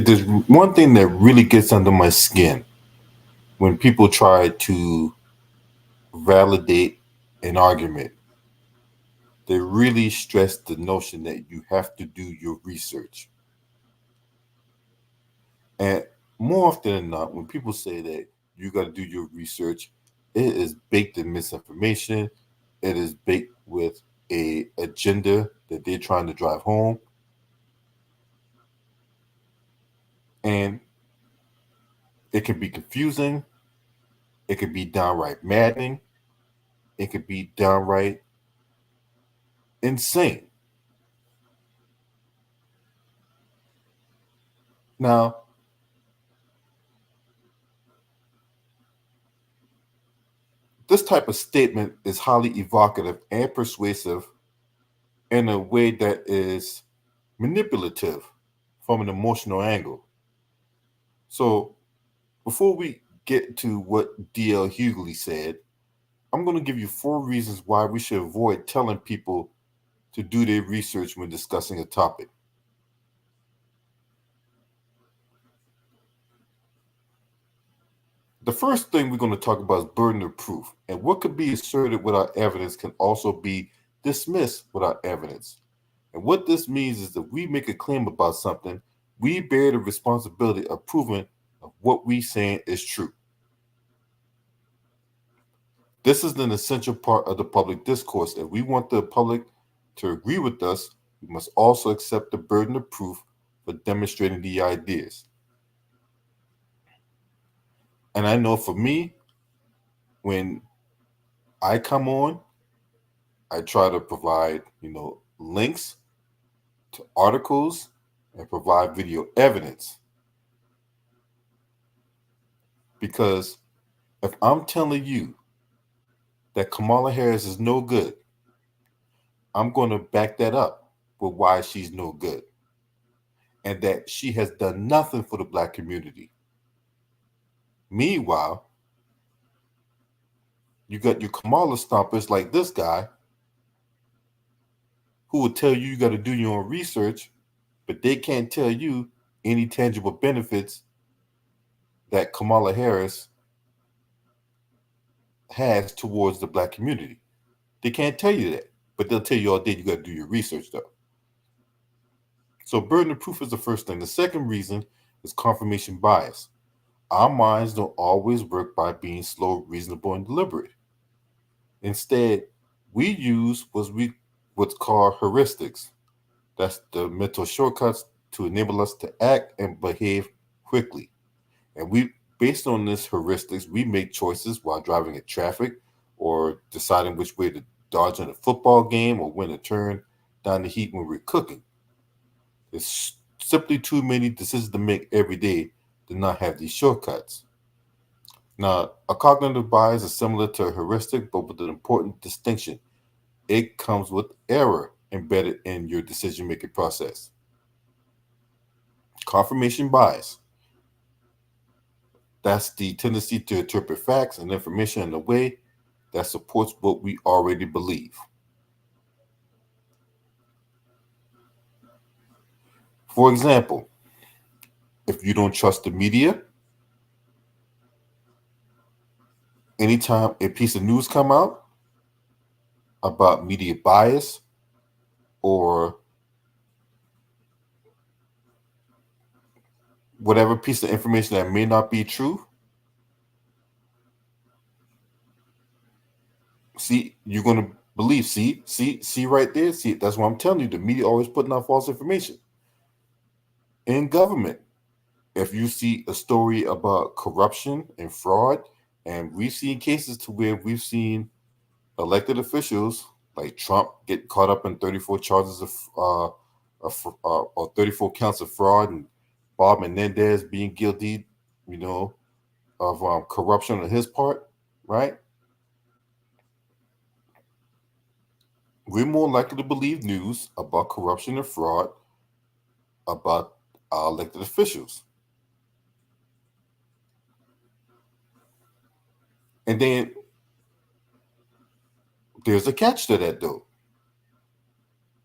there's one thing that really gets under my skin when people try to validate an argument. They really stress the notion that you have to do your research. And more often than not, when people say that you got to do your research, it is baked in misinformation. It is baked with a agenda that they're trying to drive home, and it can be confusing. It could be downright maddening. It could be downright insane. Now, this type of statement is highly evocative and persuasive in a way that is manipulative from an emotional angle. So, before we get to what D.L. Hughley said, I'm going to give you 4 reasons why we should avoid telling people to do their research when discussing a topic. The first thing we're going to talk about is burden of proof. And what could be asserted without evidence can also be dismissed without evidence. And what this means is that we make a claim about something, we bear the responsibility of proving of what we saying is true. This is an essential part of the public discourse. If we want the public to agree with us, we must also accept the burden of proof for demonstrating the ideas. And I know for me, when I come on, I try to provide, links to articles and provide video evidence. Because if I'm telling you that Kamala Harris is no good, I'm going to back that up with why she's no good and that she has done nothing for the black community. Meanwhile, you got your Kamala stompers like this guy who will tell you got to do your own research, but they can't tell you any tangible benefits that Kamala Harris has towards the black community. They can't tell you that, but they'll tell you all day you got to do your research though. So burden of proof is the first thing. The second reason is confirmation bias. Our minds don't always work by being slow, reasonable, and deliberate. Instead, we use what's called heuristics. That's the mental shortcuts to enable us to act and behave quickly. And based on this heuristics, we make choices while driving in traffic or deciding which way to dodge in a football game or when to turn down the heat when we're cooking. There's simply too many decisions to make every day to not have these shortcuts. Now, a cognitive bias is similar to a heuristic, but with an important distinction. It comes with error embedded in your decision making process. Confirmation bias. That's the tendency to interpret facts and information in a way that supports what we already believe. For example, if you don't trust the media, anytime a piece of news come out about media bias or whatever piece of information that may not be true, see, you're going to believe. See right there. See, that's what I'm telling you. The media always putting out false information. In government, if you see a story about corruption and fraud, and we've seen cases to where we've seen elected officials like Trump get caught up in 34 charges or 34 counts of fraud, and Bob Menendez being guilty, you know, of corruption on his part, right? We're more likely to believe news about corruption and fraud about our elected officials. And then there's a catch to that, though.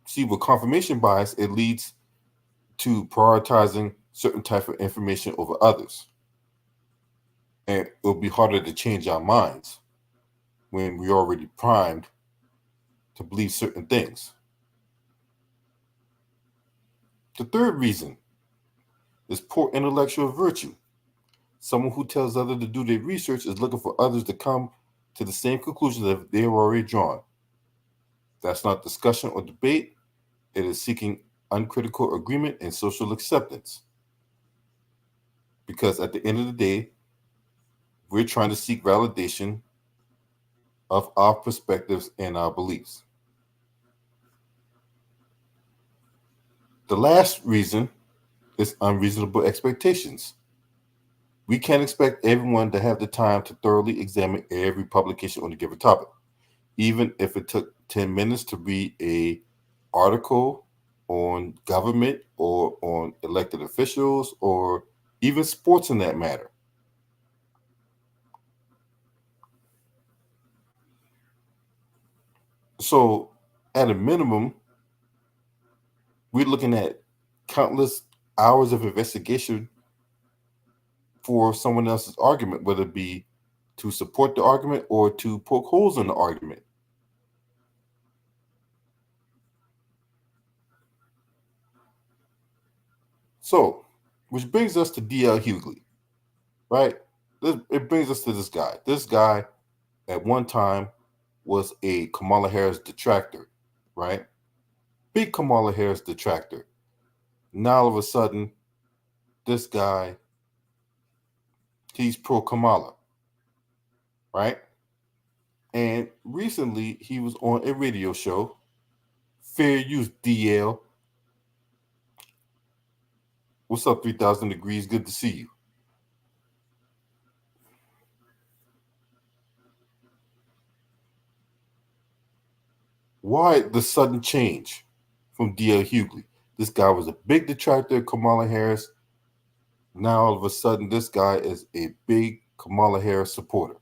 See, with confirmation bias, it leads to prioritizing certain type of information over others. And it'll be harder to change our minds when we're already primed to believe certain things. The third reason is poor intellectual virtue. Someone who tells others to do their research is looking for others to come to the same conclusions that they've already drawn. That's not discussion or debate. It is seeking uncritical agreement and social acceptance. Because at the end of the day, we're trying to seek validation of our perspectives and our beliefs. The last reason is unreasonable expectations. We can't expect everyone to have the time to thoroughly examine every publication on a given topic, even if it took 10 minutes to read an article on government or on elected officials or even sports in that matter. So, at a minimum, we're looking at countless hours of investigation for someone else's argument, whether it be to support the argument or to poke holes in the argument. So, which brings us to D.L. Hughley, right? It brings us to this guy. This guy, at one time, was a Kamala Harris detractor, right? Big Kamala Harris detractor. Now, all of a sudden, this guy, he's pro Kamala, right? And recently, he was on a radio show, Fair Use DL. What's up, 3000 Degrees? Good to see you. Why the sudden change from D.L. Hughley? This guy was a big detractor of Kamala Harris. Now, all of a sudden, this guy is a big Kamala Harris supporter.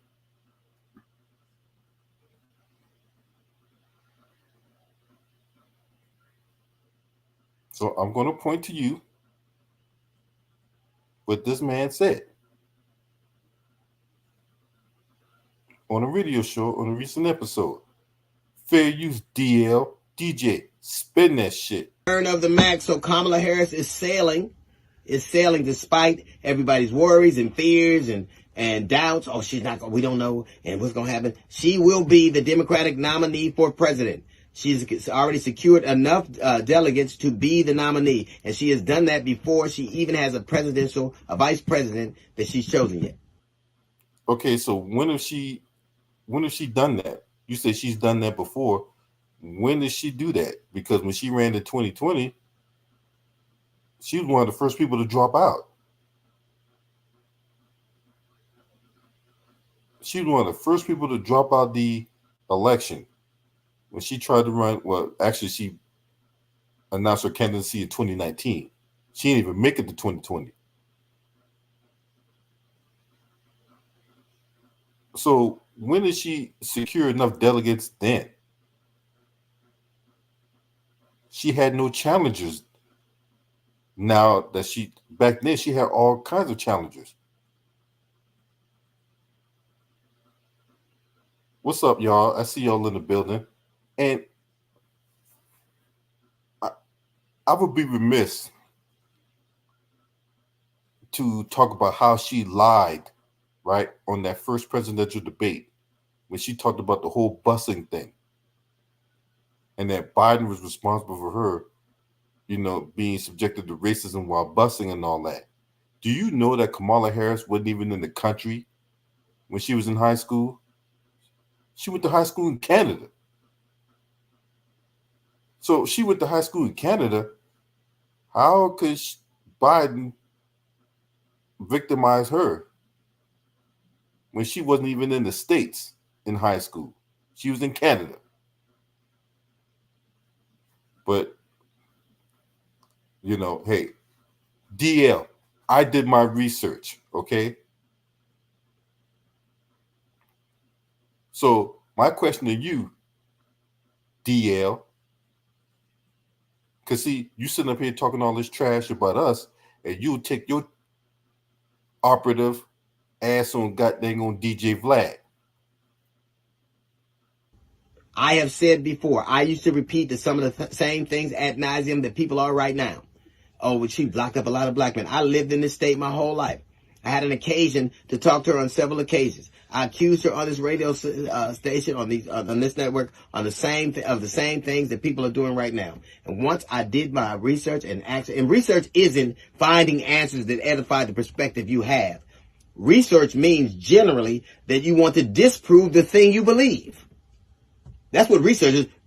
So I'm going to point to you what this man said on a radio show on a recent episode. Fair use DL, DJ, spin that shit. Turn of the Mac, so Kamala Harris is sailing despite everybody's worries and fears and doubts. Oh, she's not going, we don't know, and what's going to happen. She will be the Democratic nominee for president. She's already secured enough delegates to be the nominee, and she has done that before she even has a vice president that she's chosen yet. Okay, so when has she done that? You say she's done that before. When did she do that? Because when she ran in 2020, she was one of the first people to drop out. She was one of the first people to drop out the election when she tried to run. Well, actually, she announced her candidacy in 2019. She didn't even make it to 2020. So when did she secure enough delegates then? She had no challengers. Now that back then she had all kinds of challengers. What's up, y'all? I see y'all in the building. And I would be remiss to talk about how she lied, right, on that first presidential debate when she talked about the whole busing thing and that Biden was responsible for her, being subjected to racism while busing and all that. Do you know that Kamala Harris wasn't even in the country when she was in high school? She went to high school in Canada. So she went to high school in Canada. How could Biden victimize her when she wasn't even in the States in high school? She was in Canada. But, hey, DL, I did my research, okay? So my question to you, DL, because see, you sitting up here talking all this trash about us, and you'll take your operative ass on goddamn on DJ Vlad. I have said before, I used to repeat some of the same things ad nauseum that people are right now. Oh, she blocked up a lot of black men. I lived in this state my whole life. I had an occasion to talk to her on several occasions. I accused her on this radio station, on this network, on the same things that people are doing right now. And once I did my research and research isn't finding answers that edify the perspective you have. Research means generally that you want to disprove the thing you believe. That's what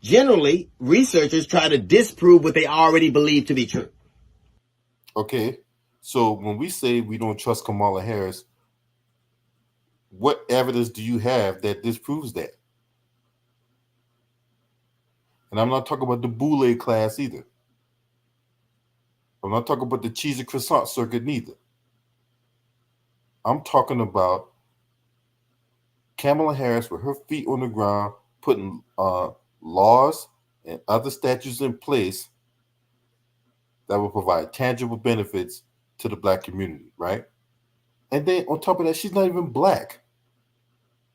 generally researchers try to disprove what they already believe to be true. Okay, so when we say we don't trust Kamala Harris, what evidence do you have that disproves that? And I'm not talking about the boule class either. I'm not talking about the cheese and croissant circuit neither. I'm talking about Kamala Harris with her feet on the ground, putting laws and other statutes in place that will provide tangible benefits to the black community, right? And then on top of that, she's not even black.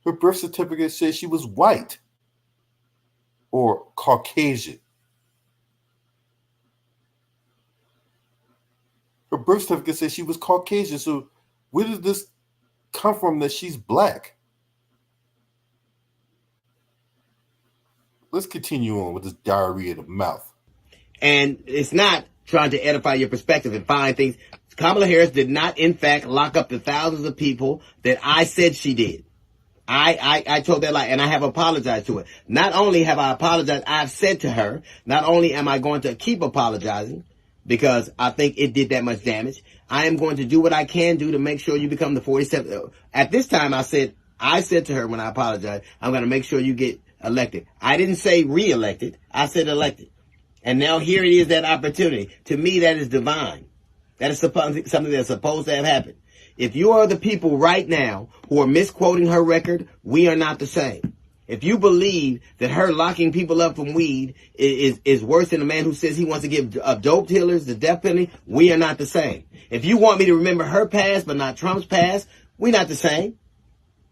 Her birth certificate says she was white or Caucasian. Her birth certificate says she was Caucasian. So where does this come from that she's black? Let's continue on with this diarrhea of the mouth. And it's not trying to edify your perspective and find things. Kamala Harris did not, in fact, lock up the thousands of people that I said she did. I told that lie, and I have apologized to her. Not only have I apologized, I've said to her, not only am I going to keep apologizing, because I think it did that much damage, I am going to do what I can do to make sure you become the 47th. At this time, I said to her when I apologized, I'm going to make sure you get elected. I didn't say re-elected. I said elected. And now here it is, that opportunity. To me, that is divine. That is something that's supposed to have happened. If you are the people right now who are misquoting her record, we are not the same. If you believe that her locking people up from weed is worse than a man who says he wants to give dope dealers the death penalty, we are not the same. If you want me to remember her past but not Trump's past, we're not the same.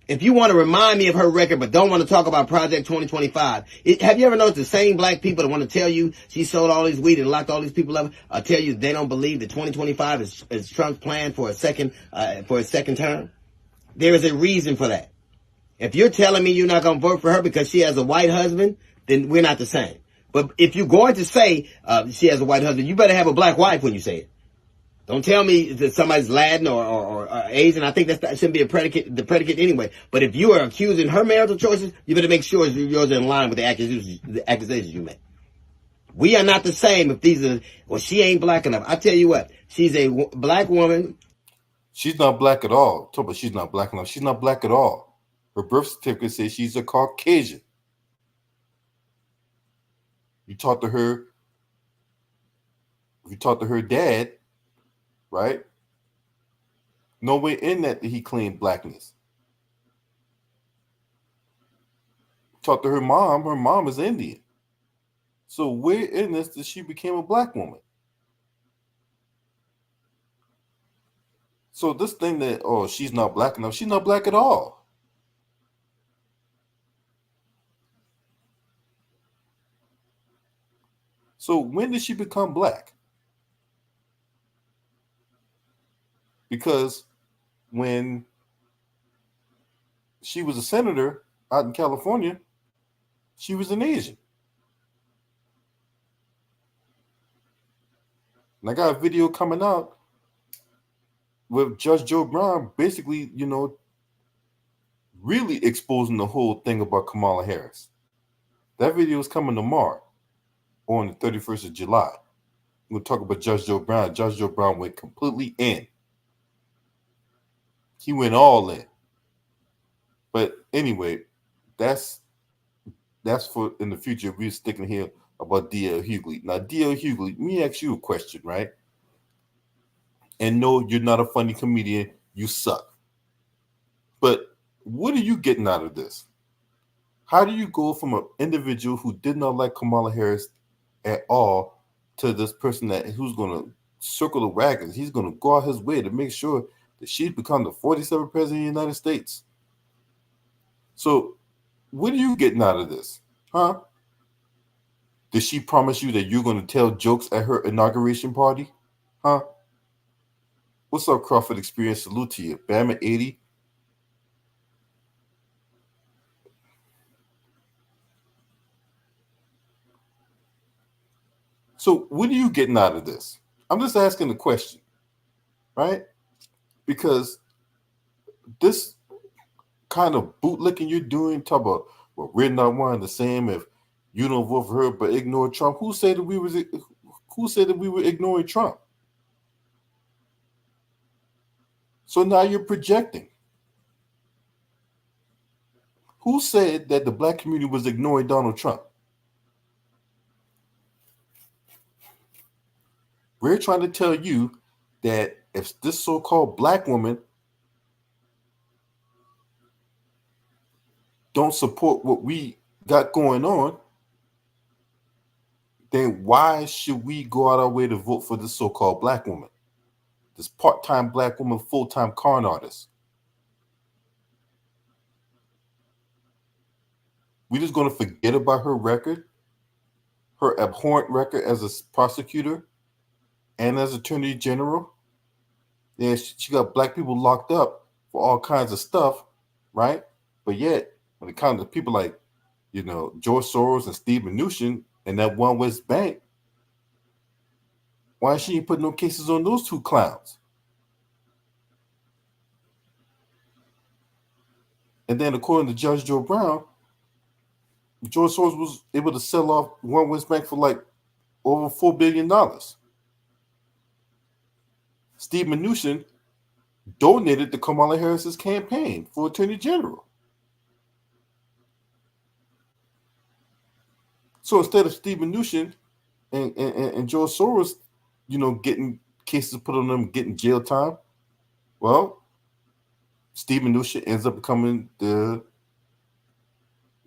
If you want to remind me of her record but don't want to talk about Project 2025, have you ever noticed the same black people that want to tell you she sold all these weed and locked all these people up, tell you they don't believe that 2025 is Trump's plan for a second term? There is a reason for that. If you're telling me you're not going to vote for her because she has a white husband, then we're not the same. But if you're going to say she has a white husband, you better have a black wife when you say it. Don't tell me that somebody's Latin or Asian. I think that shouldn't be the predicate anyway. But if you are accusing her marital choices, you better make sure yours are in line with the accusations you make. We are not the same if these are, well, she ain't black enough. I tell you what, she's a black woman. She's not black at all. Talk about she's not black enough. She's not black at all. Her birth certificate says she's a Caucasian. You talk to her dad, right? Nowhere in that he claimed blackness. Talk to her mom is Indian. So where in this did she become a black woman? So this thing that, oh, she's not black enough, she's not black at all. So when did she become black? Because when she was a senator out in California, she was an Asian. And I got a video coming out with Judge Joe Brown basically, really exposing the whole thing about Kamala Harris. That video is coming tomorrow on the 31st of July. We'll talk about Judge Joe Brown. Judge Joe Brown went completely in. He went all in. But anyway, that's for in the future. We're sticking here about D.L. Hughley. Now, D.L. Hughley, let me ask you a question, right? And no, you're not a funny comedian. You suck. But what are you getting out of this? How do you go from an individual who did not like Kamala Harris at all to this person who's going to circle the wagons. He's going to go out his way to make sure that she's become the 47th president of the United States. So, what are you getting out of this? Huh? Did she promise you that you're going to tell jokes at her inauguration party? Huh? What's up, Crawford Experience? Salute to you. Bama 80. So, what are you getting out of this? I'm just asking the question, right? Because this kind of bootlicking you're doing, talk about, well, we're not one and the same if you don't vote for her but ignore Trump. Who said that we were ignoring Trump? So now you're projecting. Who said that the black community was ignoring Donald Trump? We're trying to tell you that if this so-called black woman don't support what we got going on, then why should we go out our way to vote for this so-called black woman? This part-time black woman, full-time con artist. We just going to forget about her record, her abhorrent record as a prosecutor and as attorney general? Yeah, she got black people locked up for all kinds of stuff, right? But yet, when it comes to people like, George Soros and Steve Mnuchin and that One West Bank, why she ain't put no cases on those two clowns? And then, according to Judge Joe Brown, George Soros was able to sell off One West Bank for like over $4 billion. Steve Mnuchin donated to Kamala Harris's campaign for attorney general. So instead of Steve Mnuchin and George Soros, getting cases put on them, getting jail time, well, Steve Mnuchin ends up becoming the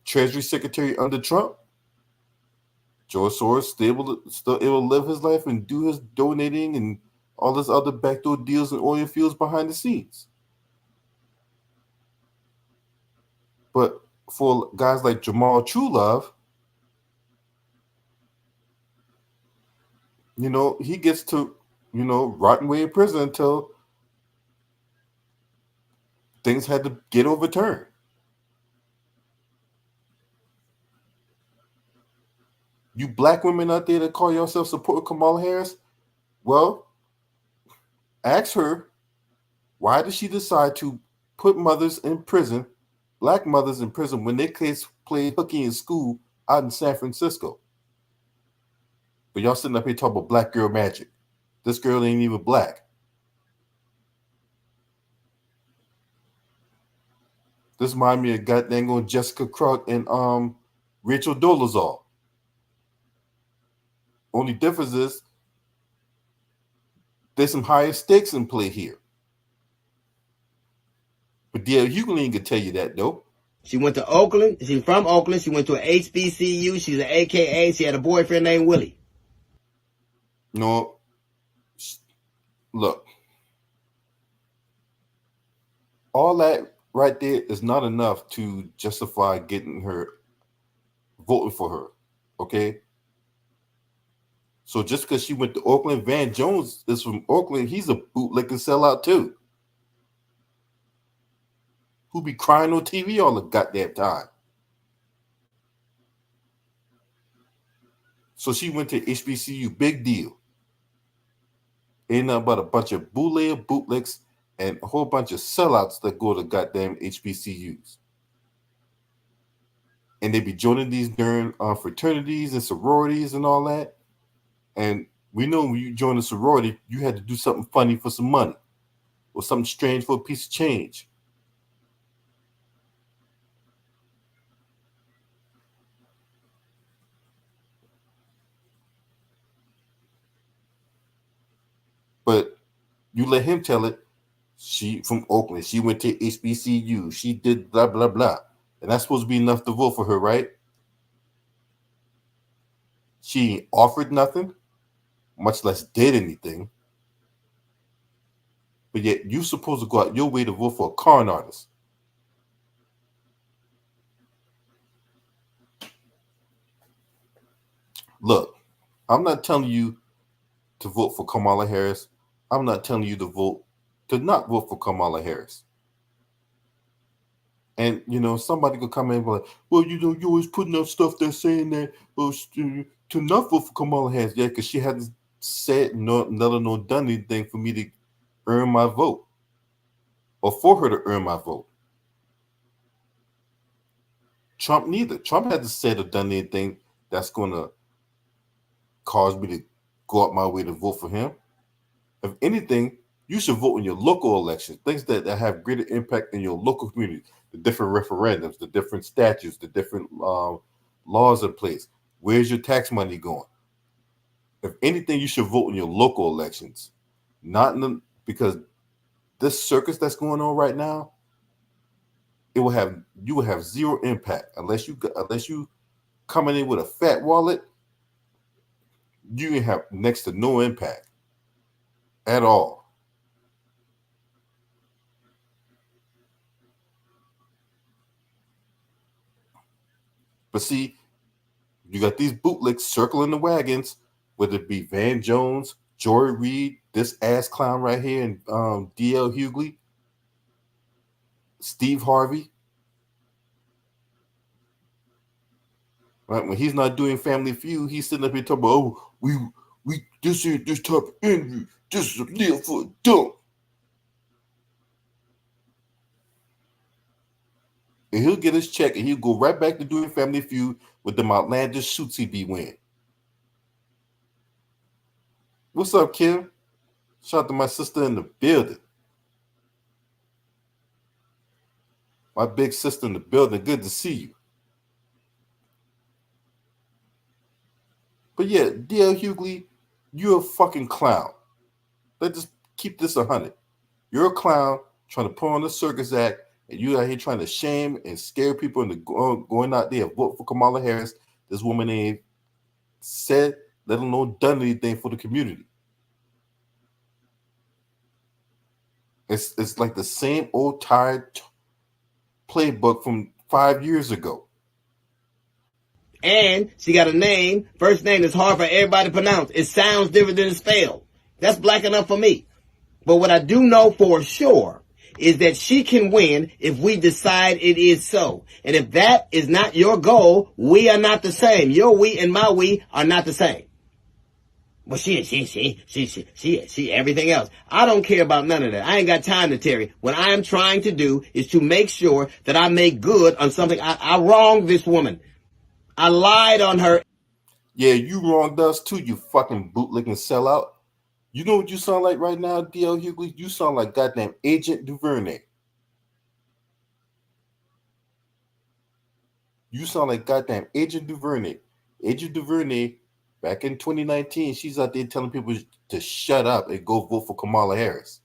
Treasury Secretary under Trump. George Soros still able to live his life and do his donating and all this other backdoor deals and oil fields behind the scenes. But for guys like Jamal Trulove, he gets to, rot away in prison until things had to get overturned. You black women out there that call yourself supporting Kamala Harris, well, ask her, why did she decide to put mothers in prison, black mothers in prison, when they played hooky in school out in San Francisco? But y'all sitting up here talking about black girl magic. This girl ain't even black. This reminds me of goddamn on Jessica Krug and Rachel Dolezal. Only difference is there's some higher stakes in play here. But Hughley can tell you that, though. She went to Oakland. She's from Oakland. She went to an HBCU. She's an AKA. She had a boyfriend named Willie. No. Look. All that right there is not enough to justify voting for her. Okay? So just because she went to Oakland, Van Jones is from Oakland, he's a bootlicking sellout too. Who be crying on TV all the goddamn time. So she went to HBCU, big deal. Ain't nothing but a bunch of bootlicks and a whole bunch of sellouts that go to goddamn HBCUs. And they be joining these darn fraternities and sororities and all that. And we know when you join a sorority, you had to do something funny for some money or something strange for a piece of change. But you let him tell it. She from Oakland. She went to HBCU. She did blah, blah, blah. And that's supposed to be enough to vote for her, right? She offered nothing, much less did anything. but yet you're supposed to go out your way to vote for a con artist. Look, I'm not telling you to vote for Kamala Harris. I'm not telling you to not vote for Kamala Harris. And somebody could come in and be like, well, you always putting up stuff that's saying that to not vote for Kamala Harris. Yeah, because she hasn't said nor done anything for me to earn my vote, or for her to earn my vote. Trump neither. Trump hasn't said or done anything that's gonna cause me to go out my way to vote for him. If anything, you should vote in your local elections, things that have greater impact in your local community, the different referendums, the different statutes, the different laws in place. Where's your tax money going? If anything, you should vote in your local elections, not because this circus that's going on right now, you will have zero impact unless you coming in with a fat wallet. You have next to no impact at all. But see, you got these bootlicks circling the wagons, whether it be Van Jones, Jory Reid, this ass clown right here, and D.L. Hughley, Steve Harvey. Right? When he's not doing Family Feud, he's sitting up here talking about, oh, we this type of interview, this is a deal for a dump. And he'll get his check and he'll go right back to doing Family Feud with them outlandish suits he be wearing. What's up, Kim? Shout out to my sister in the building. My big sister in the building. Good to see you. But yeah, D.L. Hughley, you're a fucking clown. Let's just keep this 100. You're a clown trying to put on a circus act, and you out here trying to shame and scare people into going out there and vote for Kamala Harris. This woman ain't said, let alone done anything for the community. It's like the same old tired playbook from 5 years ago. And she got a name, first name that's hard for everybody to pronounce. It sounds different than it's spelled. That's black enough for me. But what I do know for sure is that she can win if we decide it is so. And if that is not your goal, we are not the same. Your we and my we are not the same. Well, she, everything else. I don't care about none of that. I ain't got time to Terry. What I am trying to do is to make sure that I make good on something. I wronged this woman. I lied on her. Yeah, you wronged us too, you fucking bootlicking sellout. You know what you sound like right now, D.L. Hughley? You sound like goddamn Agent Duvernay. You sound like goddamn Agent Duvernay. Agent Duvernay, back in 2019, she's out there telling people to shut up and go vote for Kamala Harris.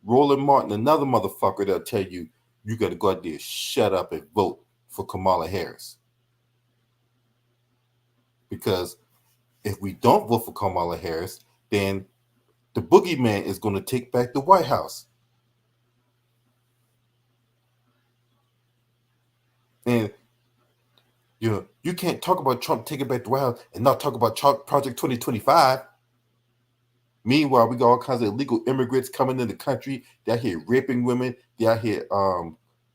Roland Martin, another motherfucker that'll tell you got to go out there, shut up and vote for Kamala Harris. Because if we don't vote for Kamala Harris, then the boogeyman is going to take back the White House. And you can't talk about Trump taking back the White House and not talk about Project 2025. Meanwhile, we got all kinds of illegal immigrants coming in the country. They're out here raping women. They're out here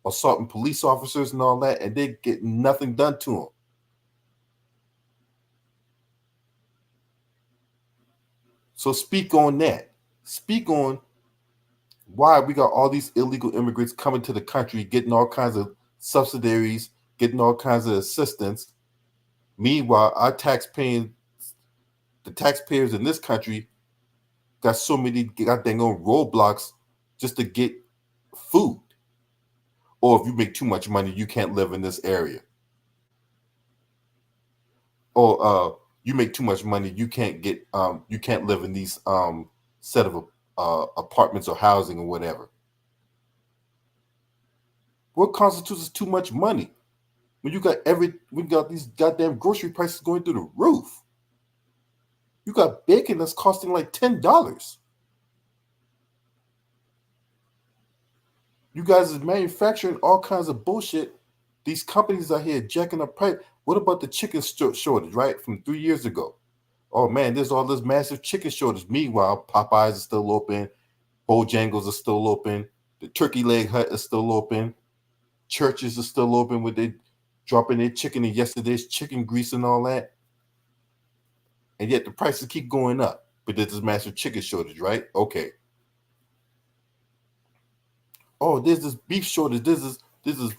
assaulting police officers and all that, and they get nothing done to them. So speak on that. Speak on why we got all these illegal immigrants coming to the country, getting all kinds of subsidiaries, getting all kinds of assistance. Meanwhile, the taxpayers in this country got so many goddamn roadblocks just to get food. Or if you make too much money, you can't live in this area. Or you make too much money, you can't live in these set of apartments or housing or whatever. What constitutes too much money? When we got these goddamn grocery prices going through the roof. You got bacon that's costing like $10. You guys is manufacturing all kinds of bullshit. These companies out here jacking up price. What about the chicken shortage, right? From 3 years ago. Oh man, there's all this massive chicken shortage. Meanwhile, Popeyes is still open. Bojangles are still open. The Turkey Leg Hut is still open. Churches are still open with they dropping their chicken in yesterday's chicken grease and all that. And yet the prices keep going up. But there's this massive chicken shortage, right? Okay. Oh, there's this beef shortage. This is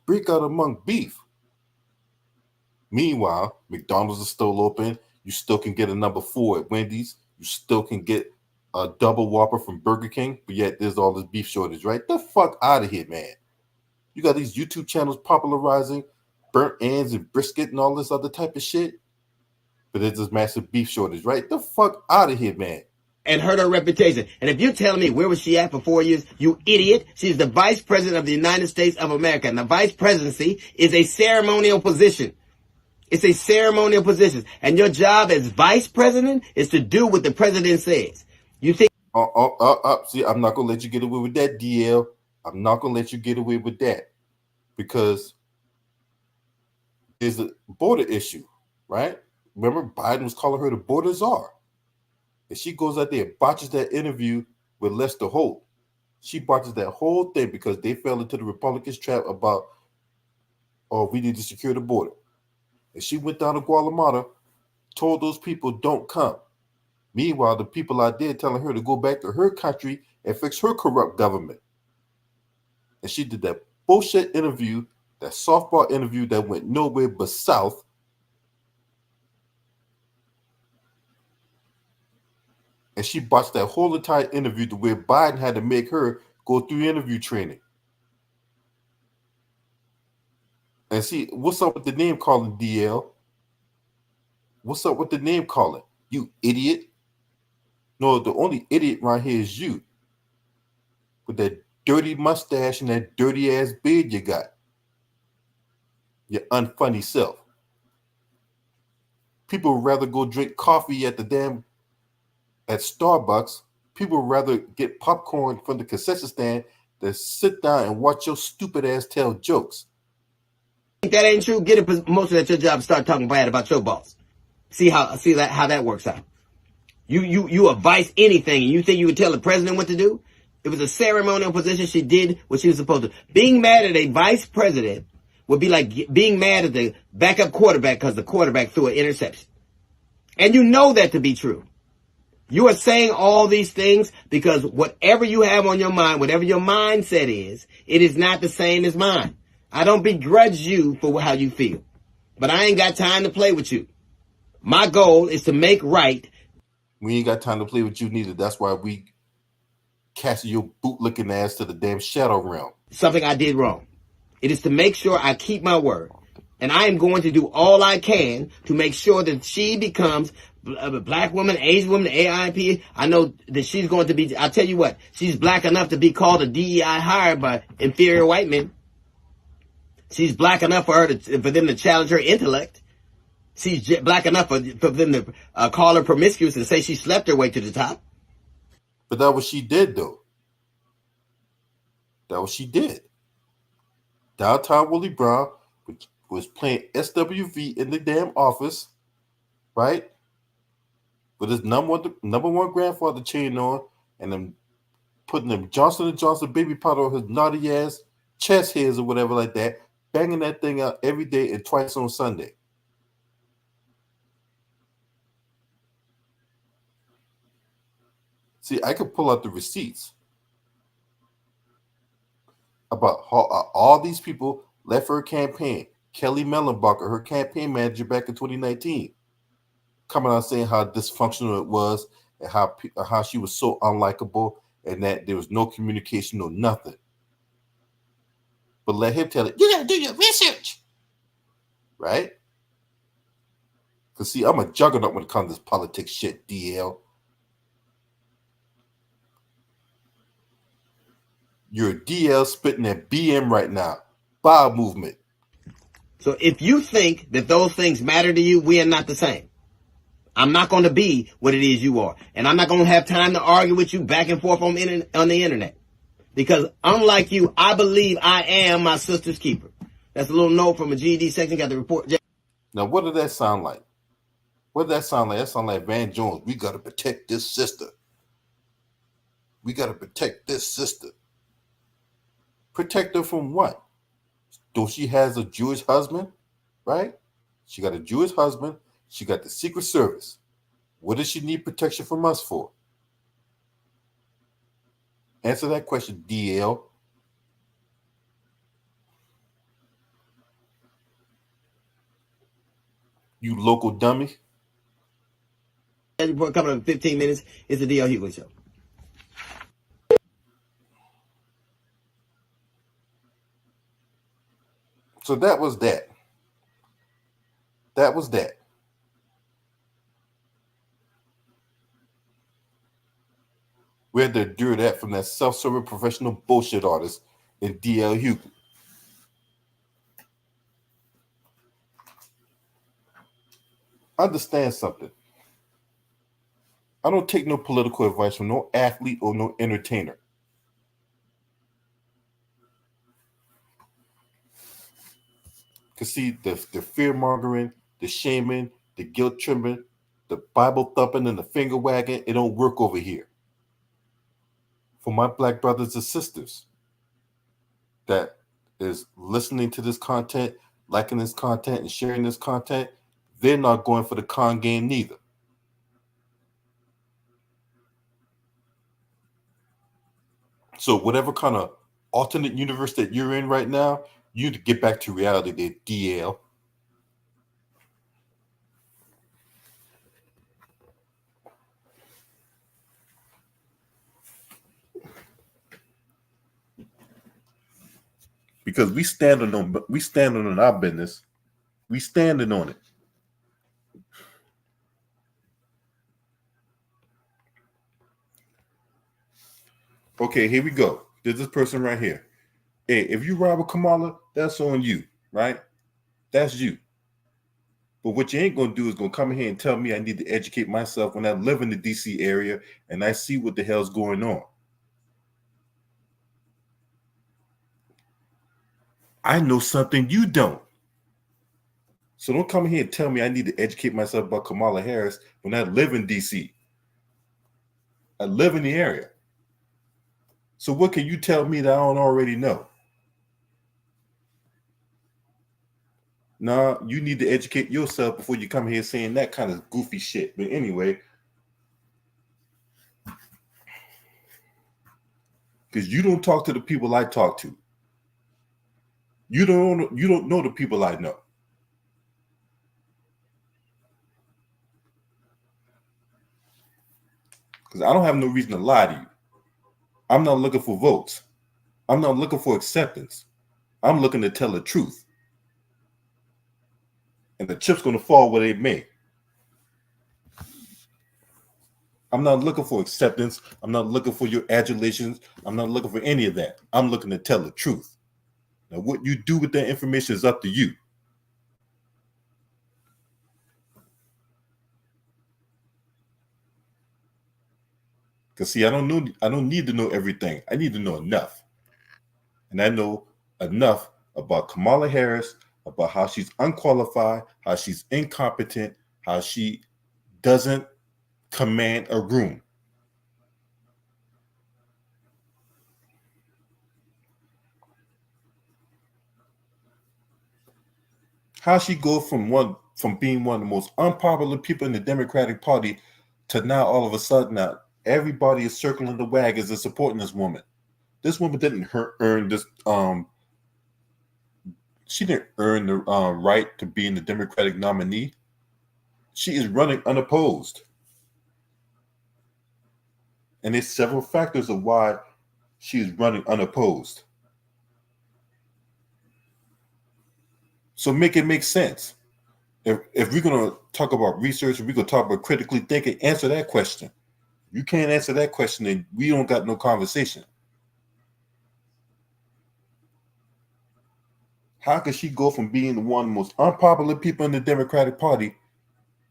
breakout among beef. Meanwhile, McDonald's is still open. You still can get a number 4 at Wendy's. You still can get a double Whopper from Burger King. But yet there's all this beef shortage, right? The fuck out of here, man. You got these YouTube channels popularizing burnt ends and brisket and all this other type of shit. But there's this massive beef shortage, right? The fuck out of here, man. And hurt her reputation. And if you're telling me where was she at for 4 years, you idiot. She's the vice president of the United States of America. And the vice presidency is a ceremonial position. It's a ceremonial position. And your job as vice president is to do what the president says. You think... See, I'm not going to let you get away with that, DL. I'm not going to let you get away with that. Because there's a border issue, right? Remember, Biden was calling her the border czar. And she goes out there and botches that interview with Lester Holt. She botches that whole thing because they fell into the Republicans' trap about, oh, we need to secure the border. And she went down to Guatemala, told those people, don't come. Meanwhile, the people out there telling her to go back to her country and fix her corrupt government. And she did that bullshit interview, that softball interview that went nowhere but south. And she botched that whole entire interview to where Biden had to make her go through interview training. And see, what's up with the name calling, DL? What's up with the name calling? You idiot. No, the only idiot right here is you. With that dirty mustache and that dirty ass beard you got. Your unfunny self. People would rather go drink coffee at Starbucks. People would rather get popcorn from the concession stand than sit down and watch your stupid ass tell jokes. Think that ain't true? Get a promotion at your job and start talking bad about your boss. See how that works out. You advise anything and you think you would tell the president what to do? It was a ceremonial position. She did what she was supposed to. Being mad at a vice president would be like being mad at the backup quarterback because the quarterback threw an interception. And you know that to be true. You are saying all these things because whatever you have on your mind, whatever your mindset is, it is not the same as mine. I don't begrudge you for how you feel. But I ain't got time to play with you. My goal is to make right. We ain't got time to play with you neither. That's why we cast your bootlicking ass to the damn shadow realm. Something I did wrong. It is to make sure I keep my word. And I am going to do all I can to make sure that she becomes a black woman, Asian woman, AIP. I know that she's going to be, I'll tell you what, she's black enough to be called a DEI hire by inferior white men. She's black enough for them to challenge her intellect. She's black enough for them to call her promiscuous and say she slept her way to the top. But that was she did, though. That was she did. Downtown Willie Brown was playing SWV in the damn office, right? With his number one grandfather chain on, and then putting them Johnson & Johnson baby powder on his naughty ass chest hairs or whatever like that, banging that thing out every day and twice on Sunday. See, I could pull out the receipts about how all these people left her campaign. Kelly Mellenbacher, her campaign manager back in 2019, coming out saying how dysfunctional it was and how she was so unlikable and that there was no communication, no nothing. But let him tell it, you gotta do your research, right? Because see, I'm a juggernaut when it comes to this politics shit, DL. You're a DL spitting at BM right now. Bowel movement. So if you think that those things matter to you, we are not the same. I'm not going to be what it is you are. And I'm not going to have time to argue with you back and forth on the internet. Because unlike you, I believe I am my sister's keeper. That's a little note from a GED section. Got the report. Now, what did that sound like? What did that sound like? That sound like Van Jones. We got to protect this sister. We got to protect this sister. Protect her from what? Though she has a Jewish husband, right? She got a Jewish husband. She got the Secret Service. What does she need protection from us for? Answer that question, DL. You local dummy. Report coming up in 15 minutes. It's the DL Hughley Show. So that was that. That was that. We had to endure that from that self-serving professional bullshit artist in DL Hughley. Understand something. I don't take no political advice from no athlete or no entertainer. Because see, the fear-mongering, the shaming, the guilt-tripping, the Bible thumping, and the finger wagging, it don't work over here. For my black brothers and sisters that is listening to this content, liking this content, and sharing this content, they're not going for the con game neither. So whatever kind of alternate universe that you're in right now, you need to get back to reality there, DL. Because we standing on our business. We standing on it. Okay, here we go. There's this person right here. Hey, if you rob a Kamala, that's on you, right? That's you. But what you ain't gonna do is gonna come in here and tell me I need to educate myself when I live in the DC area and I see what the hell's going on. I know something you don't. So don't come in here and tell me I need to educate myself about Kamala Harris when I live in DC. I live in the area. So what can you tell me that I don't already know? Nah, you need to educate yourself before you come here saying that kind of goofy shit. But anyway, because you don't talk to the people I talk to. You don't know the people I know. Because I don't have no reason to lie to you. I'm not looking for votes. I'm not looking for acceptance. I'm looking to tell the truth. And the chip's going to fall where they may. I'm not looking for acceptance. I'm not looking for your adulations. I'm not looking for any of that. I'm looking to tell the truth. Now, what you do with that information is up to you. Because see, I don't need to know everything. I need to know enough. And I know enough about Kamala Harris, about how she's unqualified, how she's incompetent, how she doesn't command a room. How she go from being one of the most unpopular people in the Democratic Party to now all of a sudden now everybody is circling the wagons and supporting this woman. This woman didn't earn this. She didn't earn the right to be in the Democratic nominee. She is running unopposed, and there's several factors of why she is running unopposed. So make it make sense. If we're gonna talk about research, if we're gonna talk about critically thinking, answer that question. You can't answer that question, then we don't got no conversation. How could she go from being one of the most unpopular people in the Democratic Party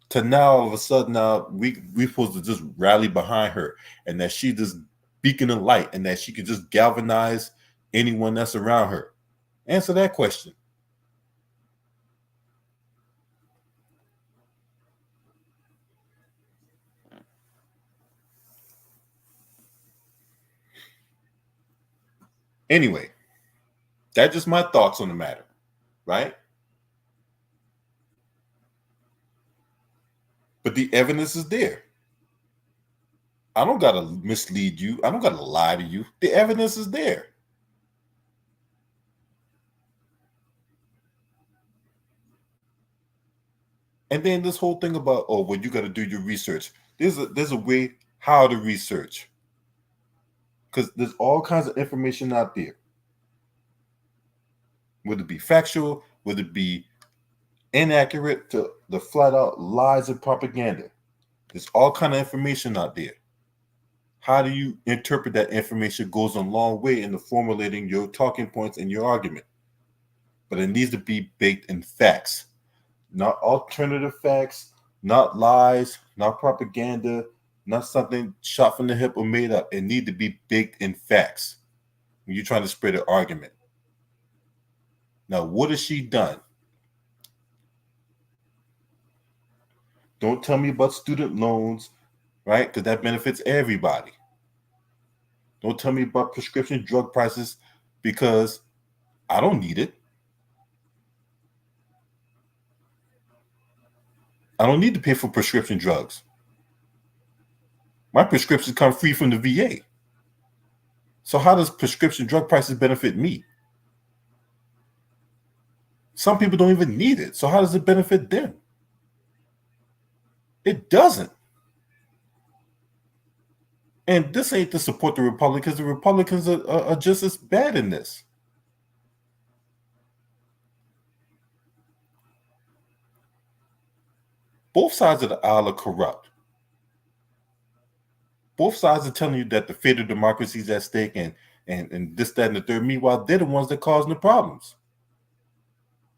to now all of a sudden now we supposed to just rally behind her and that she just beacon of light and that she could just galvanize anyone that's around her? Answer that question. Anyway, that's just my thoughts on the matter, right? But the evidence is there. I don't got to mislead you. I don't got to lie to you. The evidence is there. And then this whole thing about, oh, well, you got to do your research. There's a way how to research. Because there's all kinds of information out there. Would it be factual? Would it be inaccurate to the flat out lies and propaganda? There's all kind of information out there. How do you interpret that information goes a long way into formulating your talking points and your argument. But it needs to be baked in facts, not alternative facts, not lies, not propaganda, not something shot from the hip or made up. It needs to be baked in facts when you're trying to spread an argument. Now, what has she done? Don't tell me about student loans, right? Because that benefits everybody. Don't tell me about prescription drug prices because I don't need it. I don't need to pay for prescription drugs. My prescriptions come free from the VA. So how does prescription drug prices benefit me? Some people don't even need it. So how does it benefit them? It doesn't. And this ain't to support the Republicans. The Republicans are just as bad in this. Both sides of the aisle are corrupt. Both sides are telling you that the fate of democracy is at stake and this, that, and the third. Meanwhile, they're the ones that causing the problems.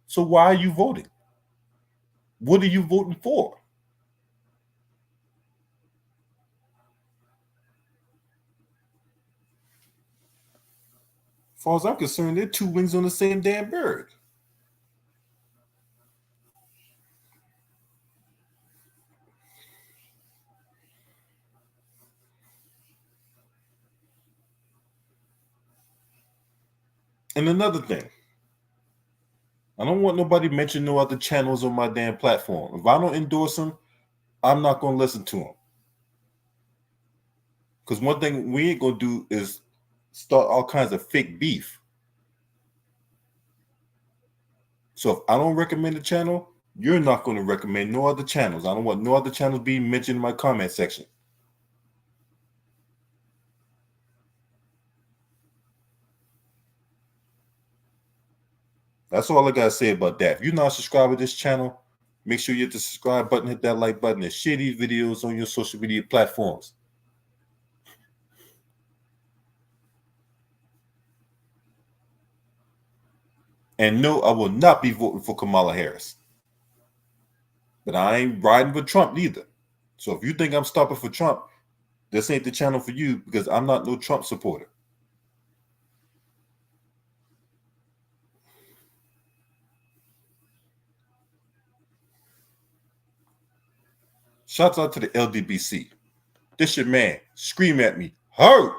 So why are you voting? What are you voting for? As far as I'm concerned, they're two wings on the same damn bird. And another thing, I don't want nobody mention no other channels on my damn platform. If I don't endorse them, I'm not going to listen to them. Because one thing we ain't going to do is start all kinds of fake beef. So if I don't recommend a channel, you're not going to recommend no other channels. I don't want no other channels being mentioned in my comment section. That's all I got to say about that. If you're not subscribed to this channel, make sure you hit the subscribe button, hit that like button, and share these videos on your social media platforms. And no, I will not be voting for Kamala Harris. But I ain't riding with Trump neither. So if you think I'm stopping for Trump, this ain't the channel for you because I'm not no Trump supporter. Shouts out to the LDBC. This your man. Scream at me. Hurt!